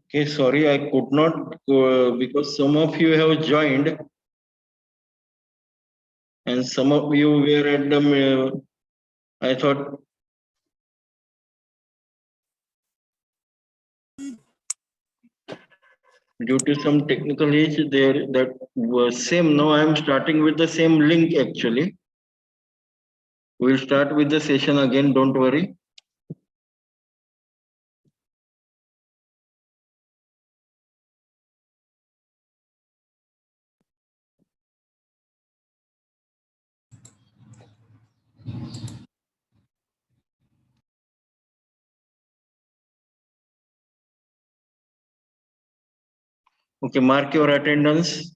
Okay, sorry, I could not because some of you have joined and some of you were at the. I thought due to some technical issue there that was same. Now I am starting with the same link actually. We'll start with the session again. Don't worry. Okay, mark your attendance.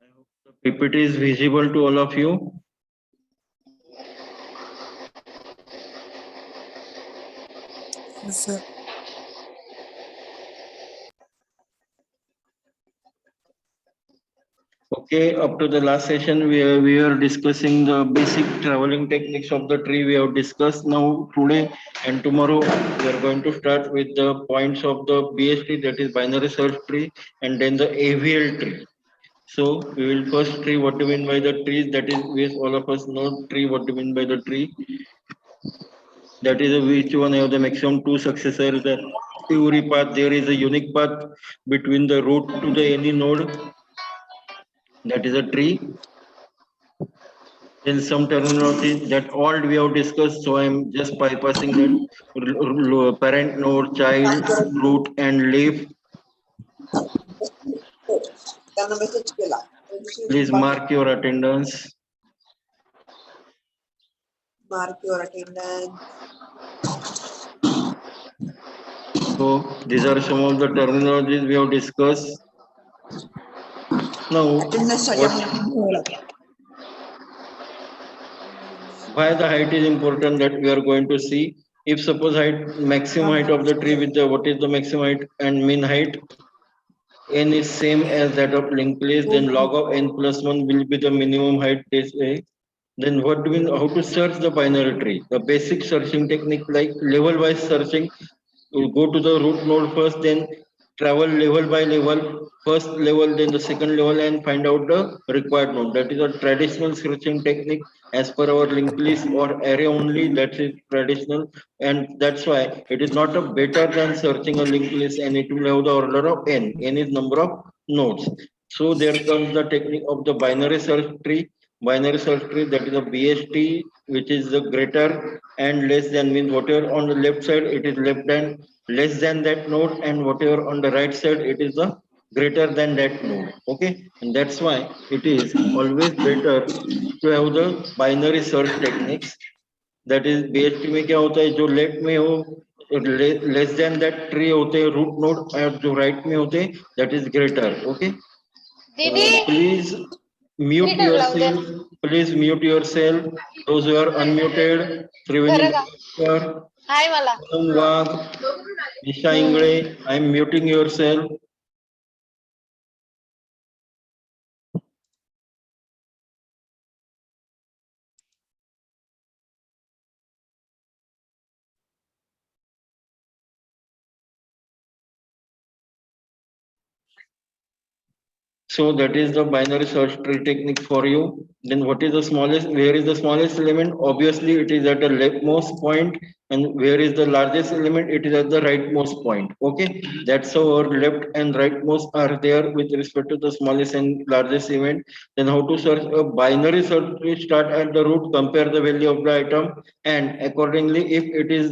I hope the PPT is visible to all of you. Yes, sir. Okay, up to the last session, we were discussing the basic traveling techniques of the tree. We have discussed now today and tomorrow. We are going to start with the points of the BST, that is binary search tree, and then the AVL tree. So we will first tree what do you mean by the trees. That is, yes, all of us know tree. What do you mean by the tree? That is which one have the maximum two successors. The every path there is a unique path between the root to the any node. That is a tree. Then some terminology that all we have discussed, so I'm just bypassing that. Parent node, child, root, and leaf. त्यांना message केला Please mark your attendance. mark your attendance. So these are some of the terminologies we have discussed. Now, Attendance why the height is important that we are going to see. If suppose height, maximum height of the tree with the what is the maximum height and mean height, n is same as that of linked list, then log of n plus 1 will be the minimum height this way. Then what do we know? How to search the binary tree? The basic searching technique like level wise searching. You go to the root node first, then travel level by level, first level, then the second level, and find out the required node. That is a traditional searching technique as per our linked list or array only. That is traditional, and that's why it is not a better than searching a linked list, and it will have the order of n. N is number of nodes. So there comes the technique of the binary search tree. Binary search tree, that is a BST, which is the greater and less than, means whatever on the left side it is less than that node, and whatever on the right side it is the greater than that node. Okay, and that's why it is always better to have the binary search techniques. That is BST में क्या होता है, जो left में हो less than that tree होते हैं root node, और जो राइट में होते हैं that is greater. Okay, please mute yourself. Please mute yourself. Those who are unmuted, Triveni Bhaskar, Poonam Wagh, Nisha Ingre, I am muting yourself. So that is the binary search tree technique for you. Then what is the smallest, where is the smallest element? Obviously it is at the leftmost point, and where is the largest element? It is at the rightmost point. Okay, that's how our left and rightmost are there with respect to the smallest and largest element. Then how to search a binary search tree? Start at the root, compare the value of the item, and accordingly if it is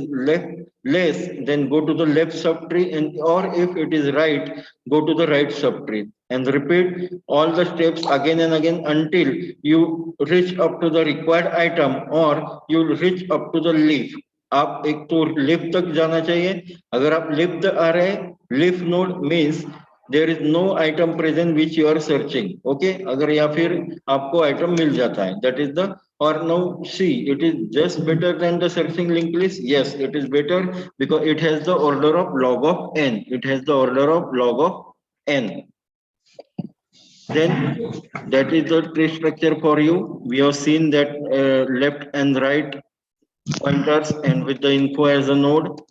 less, then go to the left subtree, and or if it is right, go to the right subtree, and repeat all the steps again and again until you reach up to the required item or you reach up to the leaf. आप एक तो leaf तक जाना चाहिए. अगर आप leaf तक आ रहे हैं, leaf node means there is no item present which you are searching. Okay, अगर या फिर आपको आइटम मिल जाता है, that is the Or now see, it is just better than the searching linked list. Yes, it is better because it has the order of log of n. It has the order of log of n. Then that is the tree structure for you. We have seen that left and right pointers and with the info as a node.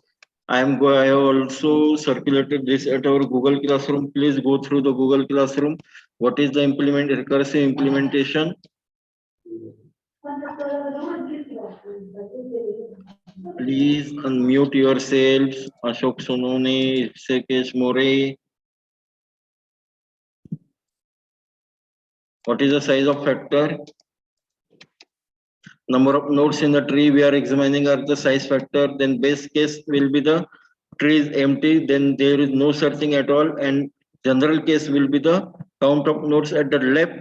I have also circulated this at our Google Classroom. Please go through the Google Classroom. What is the recursive implementation? Please unmute yourselves. Ashok Sonone, Sekesh More. What is the size of factor? Number of nodes in the tree we are examining are the size factor. Then base case will be the tree is empty. Then there is no searching at all. And general case will be the count of nodes at the left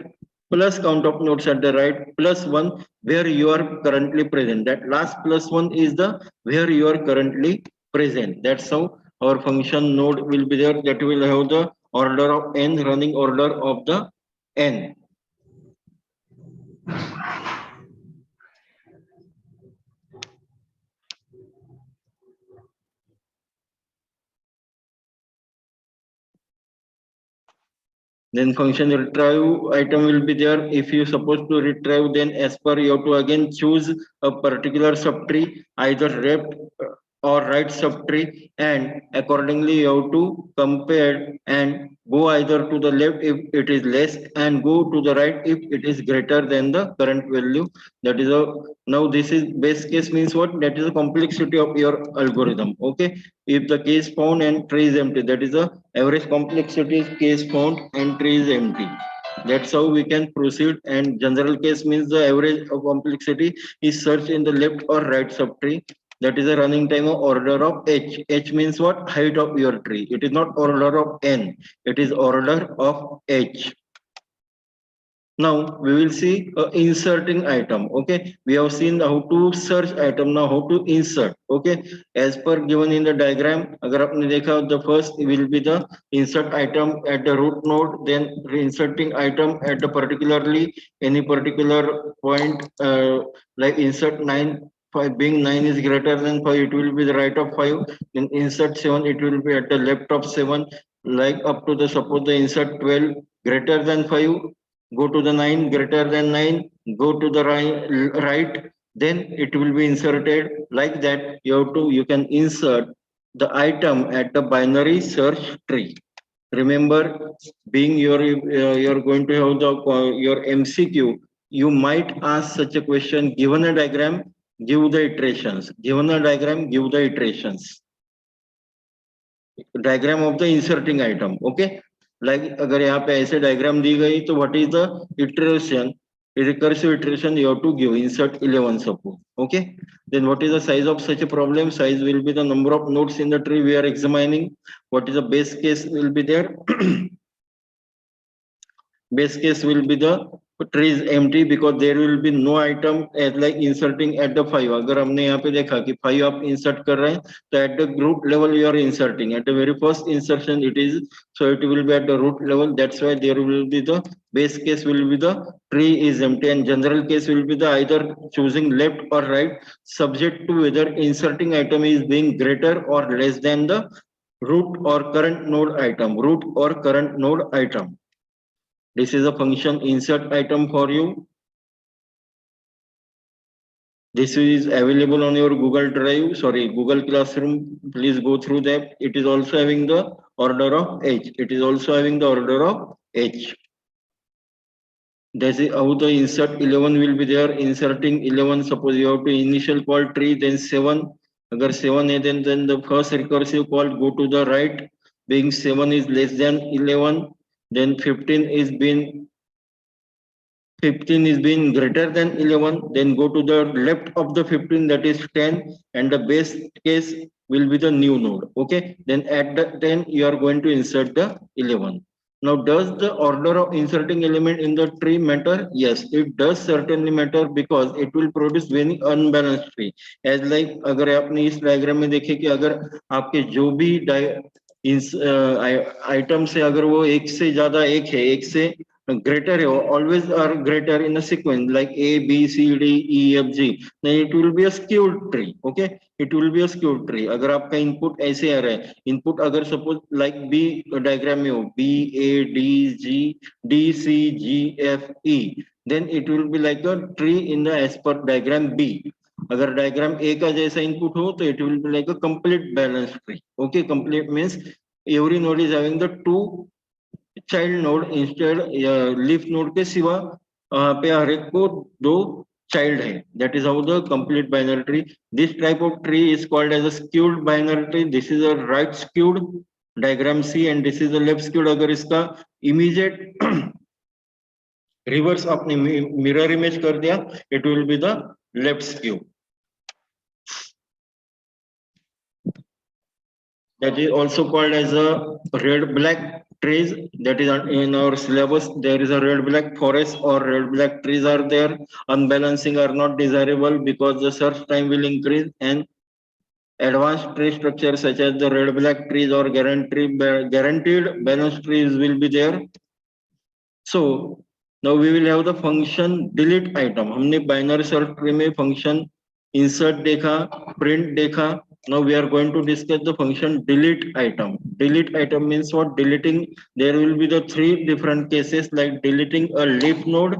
plus count of nodes at the right plus one where you are currently present. That last plus one is the where you are currently present. That's how our function node will be there. That will have the order of n, running order of the n. Then function retrieve item will be there. If you supposed to retrieve, then as per you have to again choose a particular subtree, either left or right subtree, and accordingly you have to compare and go either to the left if it is less and go to the right if it is greater than the current value. That is a now this is base case means what? That is the complexity of your algorithm. Okay, if the case found and tree is empty, that is the average complexity is case found and tree is empty. That's how we can proceed. And general case means the average of complexity is searched in the left or right subtree. That is a running time of order of h. H means what? Height of your tree. It is not order of n. It is order of h. Now we will see inserting item. Okay, we have seen how to search item. Now how to insert. Okay, as per given in the diagram, agar आपने देखा, the first will be the insert item at the root node, then inserting item at the particularly any particular point, like insert 9. 5 being 9 is greater than 5, it will be the right of 5. Then insert 7, it will be at the left of 7. Like up to the suppose the insert 12 greater than 5. Go to the 9 greater than 9, go to the right, then it will be inserted. Like that you can insert the item at the binary search tree. Remember, being you're going to have the your MCQ, you might ask such a question: given a diagram, give the iterations. Given a diagram, give the iterations. Diagram of the inserting item. Okay, like अगर यहाँ पे ऐसे diagram दी गई तो what is the iteration? Recursive iteration you have to give. Insert 11 suppose. Okay, then what is the size of such a problem? Size will be the number of nodes in the tree we are examining. What is the base case will be there? Base case will be the tree is empty because there will be no item as like inserting at the 5. अगर हमने यहाँ पे देखा कि 5 आप insert कर रहे हैं तो at the root level you are inserting. At the very first insertion it is, so it will be at the root level. That's why there will be the base case will be the tree is empty, and general case will be the either choosing left or right, subject to whether inserting item is being greater or less than the root or current node item. Root or current node item. This is a function insert item for you. This is available on your Google Drive, sorry, Google Classroom. Please go through that. It is also having the order of h. It is also having the order of h. This is how the insert 11 will be there. Inserting 11, suppose you have to initial call tree, then 7. Agar 7 hai, then the first recursive call go to the right, being 7 is less than 11. Then 15 is being greater than 11, then go to the left of the 15, that is 10, and the base case will be the new node. Okay, then at the 10 you are going to insert the 11. Now does the order of inserting element in the tree matter? Yes, it does certainly matter because it will produce very unbalanced tree. As like अगर आपने इस diagram में देखे कि अगर आपके जो भी आइटम से अगर वो एक से ज्यादा एक है, एक से greater always are greater in a sequence like A, B, C, D, E, F, G, then it will be a skewed tree. Okay, it will be a skewed tree. अगर आपका input ऐसे आ रहा है, input अगर suppose like B diagram में हो B, A, D, G, D, C, G, F, E, then it will be like a tree in the as per diagram B. अगर diagram A का जैसा input हो तो it will be like a complete balanced tree. Okay, complete means every node is having the two child node instead leaf node के सिवा पे हर एक को दो चाइल्ड है. That is how the complete binary tree. This type of tree is called as a skewed binary tree. This is a right skewed diagram see and this is a left skewed. अगर इसका immediate reverse आपने mirror image कर दिया it will be the left skew. That is also called as a red black trees. That is in our syllabus there is a red black forest or red black trees are there. Unbalancing are not desirable because the search time will increase and advanced tree structures such as the red black trees or guaranteed balanced trees will be there. So now we will have the function delete item. हमने binary search tree में function insert देखा, print देखा. Now we are going to discuss the function delete item. Delete item means what? Deleting. There will be the three different cases like deleting a leaf node,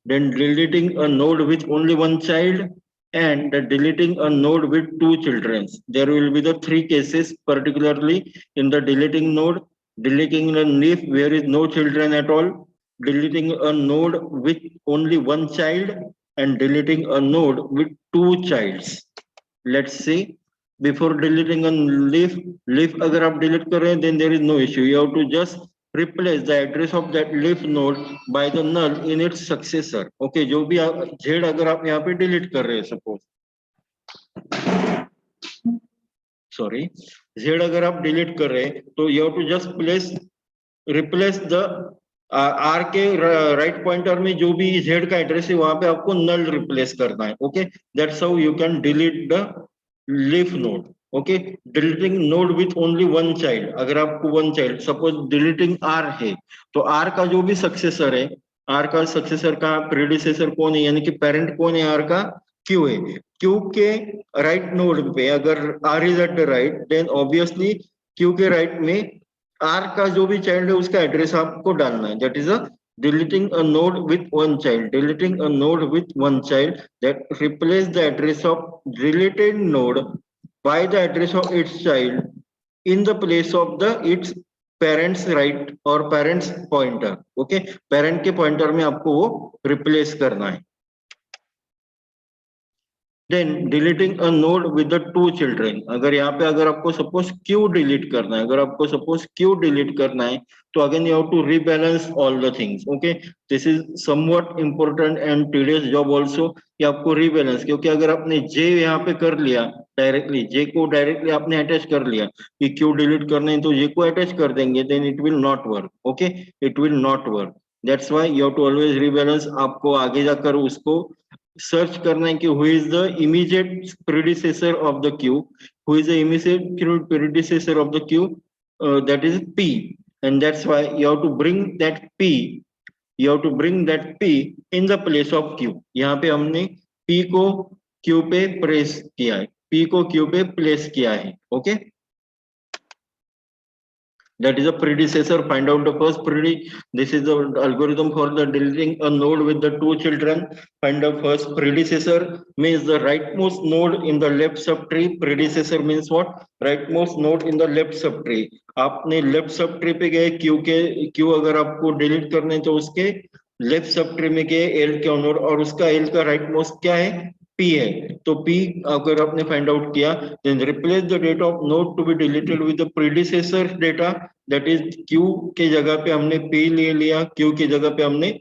then deleting a node with only one child, and deleting a node with two children. There will be the three cases particularly in the deleting node. Deleting a leaf where is no children at all, deleting a node with only one child, and deleting a node with two childs. Let's see. Before deleting a leaf अगर आप delete कर रहे हैं then there is no issue. You have to just replace the address of that leaf node by the null in its successor. Okay, जो भी z अगर आप यहाँ पे delete कर रहे हैं suppose, sorry, z अगर आप delete कर रहे हैं तो you have to just replace the r के right pointer में जो भी z का एड्रेस है वहां पे आपको null replace करना है. Okay, that's how you can delete the leaf node. Okay, deleting node with only one child. अगर आपको one child suppose deleting r है तो r का जो भी सक्सेसर है, r का सक्सेसर का प्रेडिसेसर कौन है यानी कि पेरेंट कौन है, r का q है. q के राइट नोड पे अगर r is at the right then obviously q के राइट में r का जो भी चाइल्ड है उसका एड्रेस आपको डालना है. That is a deleting a node with one child. Deleting a node with one child that replace the address of deleted node by the address of its child in the place of the its parents right or parents pointer. Okay, parent के pointer में आपको वो replace करना है. Then deleting a node with the two children. अगर यहाँ पे अगर आपको suppose q delete करना है, अगर आपको suppose q delete करना है तो again you have to rebalance all the things. Okay, this is somewhat important and tedious job also कि आपको rebalance, क्योंकि अगर आपने j यहाँ पे कर लिया डायरेक्टली, j को डायरेक्टली आपने अटैच कर लिया कि q delete करना है तो j को अटैच कर देंगे then it will not work. Okay, it will not work. That's why you have to always rebalance. आपको आगे जाकर उसको सर्च करना है कि who is the immediate predecessor of the queue, who is the immediate predecessor of the queue, that is p, and that's why you have to bring that p, you have to bring that p in the place of q. यहाँ पे हमने p को q पे press किया है, p को q पे place किया है. Okay, that is a predecessor. Find out the first this is the algorithm for the deleting a node with the two children. Find the first predecessor means the rightmost node in the left subtree. Predecessor means what? Rightmost node in the left subtree. आपने left subtree पे गए q अगर आपको delete करने तो उसके left subtree में गए l के node और उसका l का rightmost क्या है, p है. तो p अगर आपने फाइंड आउट किया then replace the data of node to be deleted with the predecessor data. that is q के जगह पे हमने p ले लिया, q की जगह पे हमने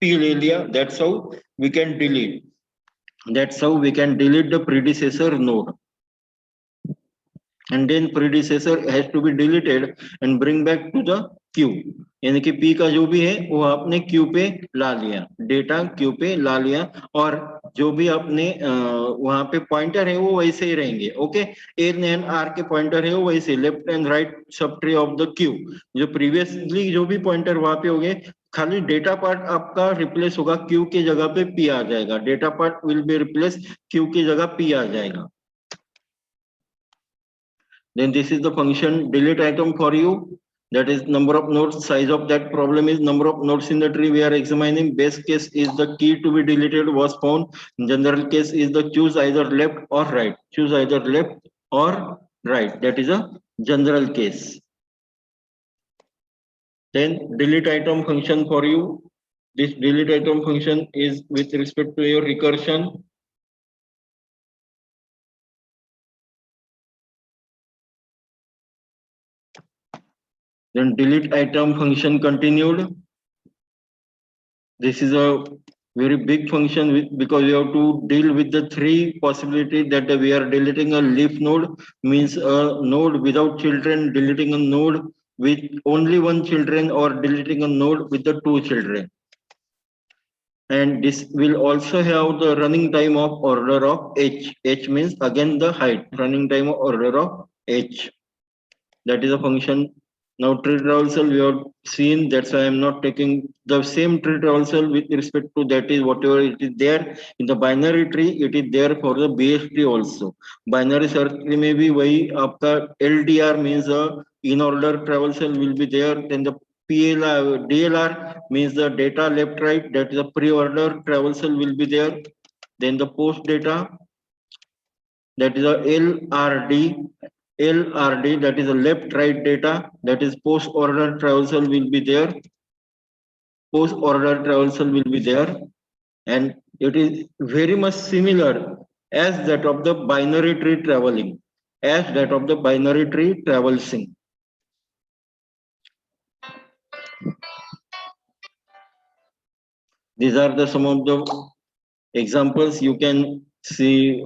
p ले लिया. that's how we can delete the predecessor node, and then predecessor has to be deleted and bring back to the q. यानी कि p का जो भी है वो आपने q पे ला लिया, डेटा q पे ला लिया और जो भी आपने वहां पे पॉइंटर है वो वैसे ही रहेंगे. ओके, n and r के पॉइंटर है वो वैसे left and right sub tree of the q. जो प्रीवियसली जो भी पॉइंटर वहां पे हो गए खाली डेटा पार्ट आपका रिप्लेस होगा, क्यू की जगह पे पी आ जाएगा. Data part will be replace, Q की जगह पी आ जाएगा. Then this is the function delete item for you. That is number of nodes. Size of that problem is number of nodes in the tree we are examining. Base case is the key to be deleted was found. General case is the choose either left or right. Choose either left or right. That is a general case. Then delete item function for you. This delete item function is with respect to your recursion. Then delete item function continued. This is a very big function because we have to deal with the three possibilities that we are deleting a leaf node, means a node without children, deleting a node with only one children, or deleting a node with the two children. And this will also have the running time of order of h. H means again the height, running time of order of h. That is a function. Now tree traversal we have seen, that's why I am not taking the same tree traversal with respect to that is whatever it is there in the binary tree, it is there for the base tree also. Binary search tree में भी वही आपका LDR means in order traversal will be there. Then the PLR, DLR means the data left right, that is a pre-order traversal will be there. Then the post data, that is a LRD. LRD, that is a left right data, that is post order traversal will be there. Post order traversal will be there, and it is very much similar as that of the binary tree traveling, as that of the binary tree traversing. These are the some of the examples you can see,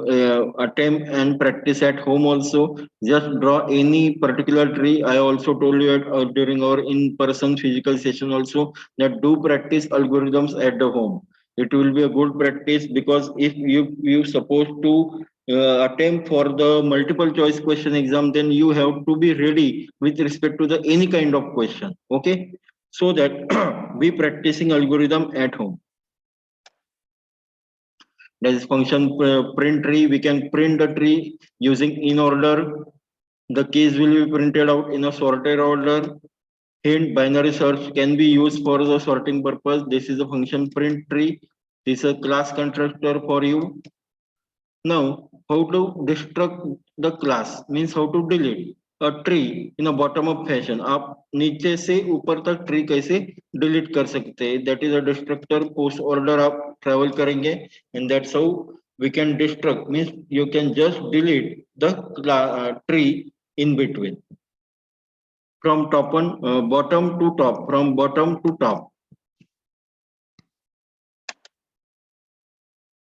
attempt and practice at home also. Just draw any particular tree. I also told you during our in-person physical session also that do practice algorithms at the home. It will be a good practice, because if you supposed to attempt for the multiple choice question exam, then you have to be ready with respect to the any kind of question. Okay, so that we practicing algorithm at home. That is function print tree. We can print the tree using in order. The keys will be printed out in a sorted order. Hint, binary search can be used for the sorting purpose. This is a function print tree. This is a class constructor for you. Now, how to destruct the class means how to delete a tree in a bottom up fashion. आप नीचे से ऊपर तक tree कैसे delete कर सकते हैं, that is a destructor. post order आप travel करेंगे, and that's how we can destruct, means you can just delete the tree in between from top on bottom to top, from bottom to top.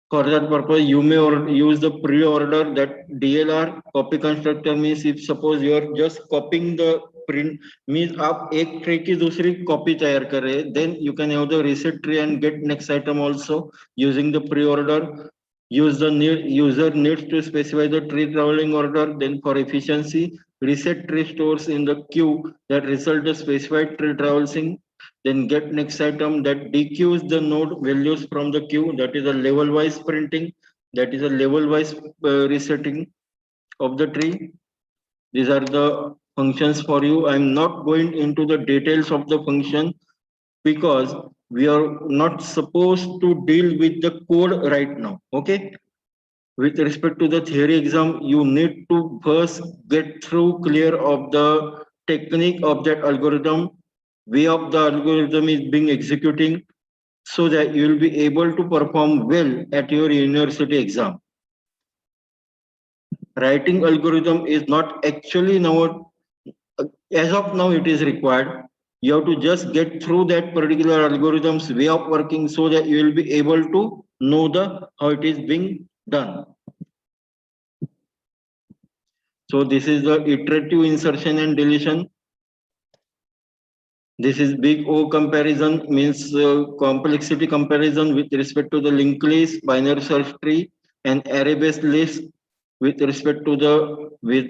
For that purpose, you may use the pre-order, that DLR copy constructor means if suppose you are just copying the print, means आप एक tree की दूसरी copy तैयार कर रहे हैं, then you can have the reset tree and get next item also using the pre-order. Use the user needs to specify the tree traveling order. Then for efficiency, reset tree stores in the queue that result the specified tree traversing. Then get next item that dequeues the node values from the queue, that is a level wise printing, that is a level wise resetting of the tree. These are the functions for you. I'm not going into the details of the function because we are not supposed to deal with the code right now. Okay, with respect to the theory exam, you need to first get through clear of the technique of that algorithm, way of the algorithm is being executing, so that you will be able to perform well at your university exam. Writing algorithm is not actually now, as of now it is required. You have to just get through that particular algorithm's way of working, so that you will be able to know the how it is being done. So this is the iterative insertion and deletion. This is big O comparison, means complexity comparison with respect to the linked list, binary search tree, and array-based list with respect to the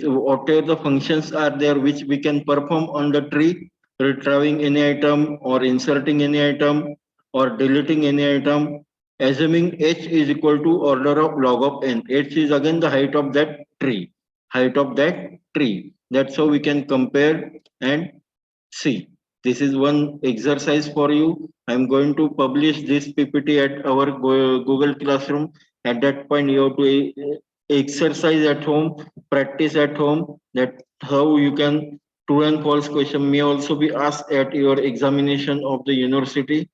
whatever the functions are there which we can perform on the tree. retrieving any item or inserting any item or deleting any item, assuming h is equal to order of log of n. H is again the height of that tree. Height of that tree. That's how we can compare and see. This is one exercise for you. I'm going to publish this PPT at our Google Classroom. At that point, you have to exercise at home, practice at home. That how you can true and false question may also be asked at your examination of the university.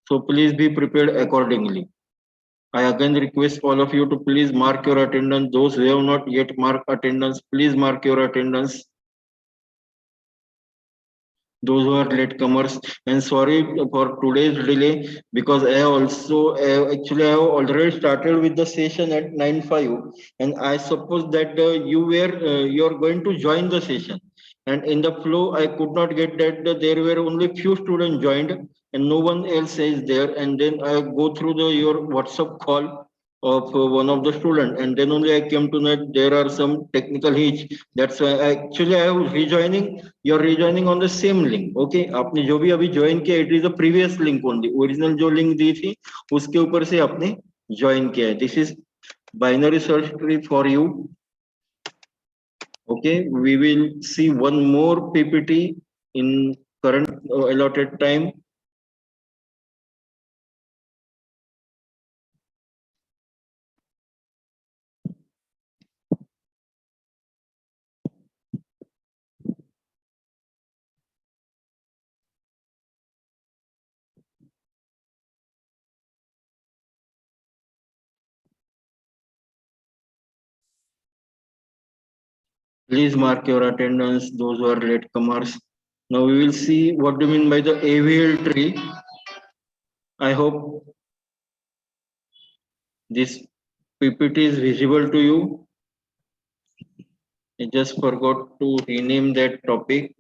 So please be prepared accordingly. I again request all of you to please mark your attendance. Those who have not yet marked attendance, please mark your attendance. Those who are latecomers, and sorry for today's delay because I have also actually I have already started with the session at 9:05, and I suppose that you are going to join the session, and in the flow I could not get that there were only few students joined and no one else is there, and then I go through the your WhatsApp call of one of the student, and then only I came to know there are some technical hitch. That's why actually I am rejoining. You're rejoining on the same link. Okay, आपने जो भी अभी join किया it is the previous link only. Original जो link दी थी उसके ऊपर से आपने ज्वाइन किया है. This is binary search tree for you. Okay, we will see one more PPT in current allotted time. Please mark your attendance, those who are latecomers. Now we will see what do you mean by the AVL tree. I hope this PPT is visible to you. I just forgot to rename that topic.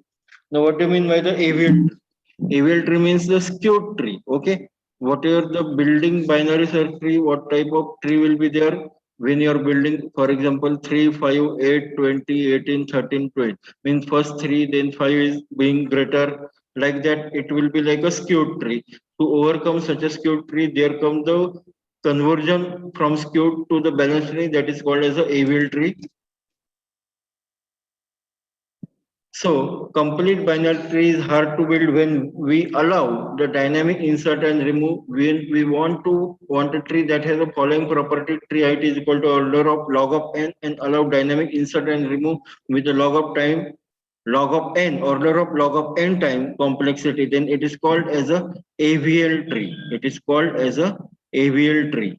Now what do you mean by the AVL tree? AVL tree means the skewed tree. Okay. Whatever the building binary search tree, what type of tree will be there when you are building, for example, 3, 5, 8, 20, 18, 13, 20. Means first 3, then 5 is being greater. Like that, it will be like a skewed tree. To overcome such a skewed tree, there comes the conversion from skewed to the balanced tree, that is called as a AVL tree. So complete binary tree is hard to build when we allow the dynamic insert and remove. When we want a tree that has the following property: tree height is equal to order of log of n, and allow dynamic insert and remove with the log of time, log of n, order of log of n time complexity. Then it is called as a AVL tree. It is called as a AVL tree.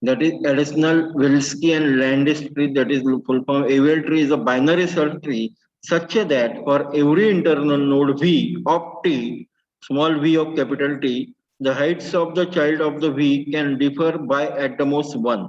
That is additional Wilsky and Landis tree, that is full form. AVL tree is a binary search tree such that for every internal node V of T, small v of capital T, the heights of the child of the V can differ by at the most 1.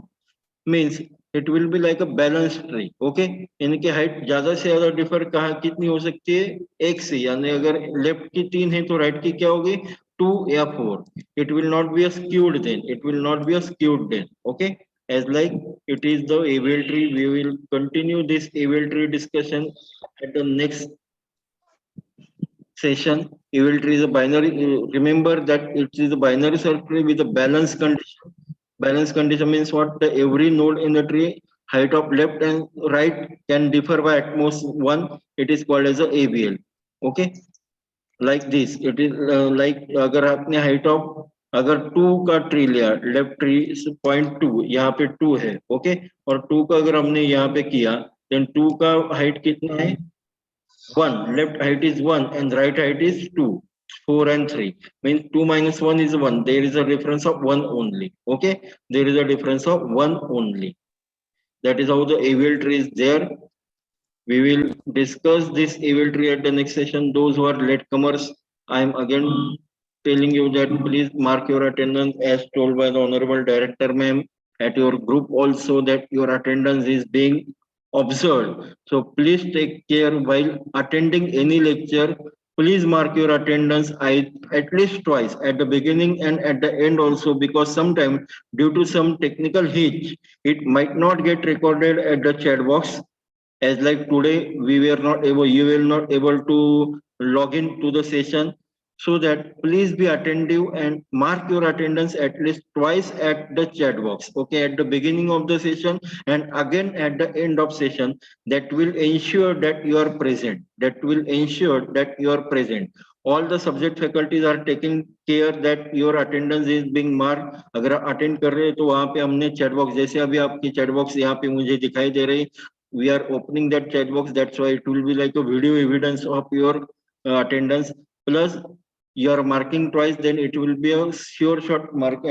Means it will be like a balanced tree. Okay, इनके height ज्यादा से ज्यादा differ कहाँ कितनी हो सकती है? एक से, यानी अगर लेफ्ट की 3 है तो राइट की क्या होगी? 2 या 4. It will not be a skewed then. It will not be a skewed then. Okay, as like it is the AVL tree. We will continue this AVL tree discussion at the next session. AVL tree is a binary. Remember that it is a binary search tree with a balanced condition. Balance condition means what? The every node in the tree, height of left and right can differ by at most 1. It is called as a AVL. Okay, like this. It is like अगर आपने height of अगर 2 का tree लिया, left tree 0.2, यहाँ पे 2 है. Okay, और 2 का अगर हमने यहाँ पे किया, then 2 का हाइट कितना है? 1. Left height is 1 and right height is 2. 4 and 3 means 2 minus 1 is 1. There is a difference of 1 only. Okay, there is a difference of 1 only. That is how the AVL tree is there. We will discuss this AVL tree at the next session. Those who are latecomers, I am again telling you that please mark your attendance as told by the Honorable Director Ma'am at your group also, that your attendance is being observed. So please take care while attending any lecture. please mark your attendance at least twice, at the beginning and at the end also, because sometimes due to some technical hitch, it might not get recorded at the chat box. As like today, you were not able to log in to the session. So that please be attentive and mark your attendance at least twice at the chat box. Okay, at the beginning of the session and again at the end of session. That will ensure that you are present. That will ensure that you are present. All the subject faculties are taking care that your attendance is being marked. अगर attend कर रहे हैं तो वहां पे हमने chat box, जैसे अभी आपकी चैट बॉक्स यहाँ पे मुझे दिखाई दे रही, we are opening that chat box. That's why it will be like a video evidence of your attendance. Plus you are marking twice, then it will be a sure shot mark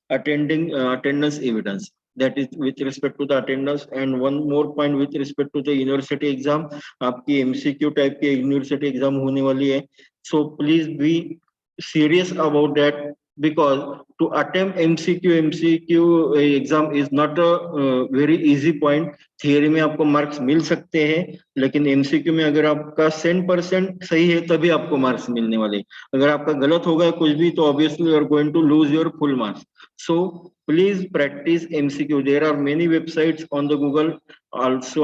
attendance evidence. That is with respect to the attendance. And one more point with respect to the university exam, आपकी MCQ type की university exam होने वाली है. So please be serious about that, because to attempt MCQ exam is not a very easy point. Theory में आपको marks मिल सकते हैं, लेकिन एमसीक्यू में अगर आपका 100% सही है तभी आपको मार्क्स मिलने वाले. अगर आपका गलत होगा कुछ भी तो obviously you are going to lose your full marks. So please practice MCQ. There are many websites on the Google. Also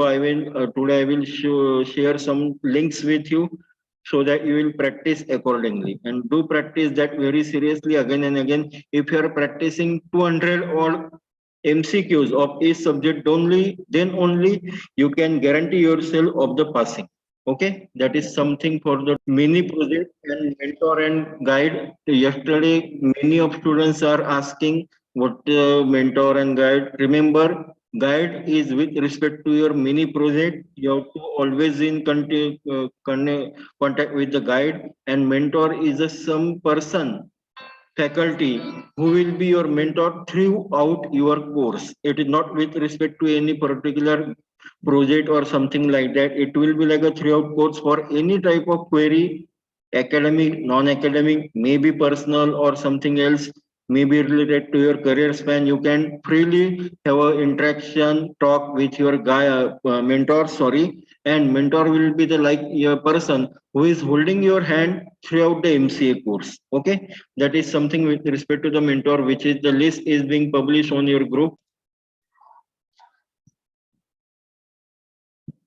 today I will share some links with you so that you will practice accordingly, and do practice that very seriously again and again. If you are practicing 200 or MCQs of each subject only, then only you can guarantee yourself of the passing. Okay, that is something for the mini project and mentor and guide. Yesterday many of students are asking what mentor and guide. Remember, guide is with respect to your mini project. You have to always in contact with the guide, and mentor is a some person, faculty, who will be your mentor throughout your course. It is not with respect to any particular project or something like that. It will be like a throughout course for any type of query, academic, non-academic, maybe personal or something else, maybe related to your career span. You can freely have an interaction, talk with your mentor, sorry, and mentor will be the like your person who is holding your hand throughout the MCA course. Okay, that is something with respect to the mentor, which is the list is being published on your group.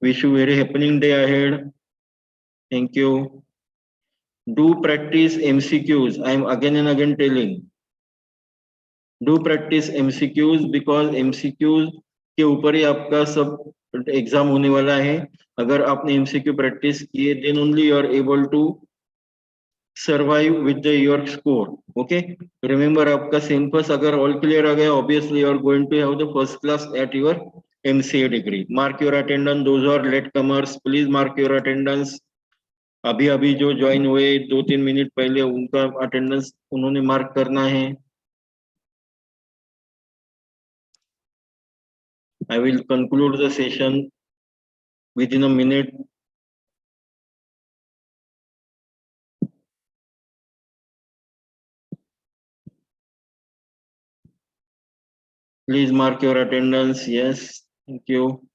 Wish you very happening day ahead. Thank you. Do practice MCQs. I am again and again telling. Do practice MCQs, because MCQs के ऊपर ही आपका सब exam होने वाला है. अगर आपने MCQ practice किए, then only you are able to survive with the your score. Okay, remember आपका सिंपस अगर all clear आ गया, obviously you are going to have the first class at your MCA degree. Mark your attendance. Those are latecomers, please mark your attendance. अभी अभी जो join हुए 2-3 minute पहले, उनका attendance उन्होंने मार्क करना है. I will conclude the session within a minute. Please mark your attendance. Yes, thank you.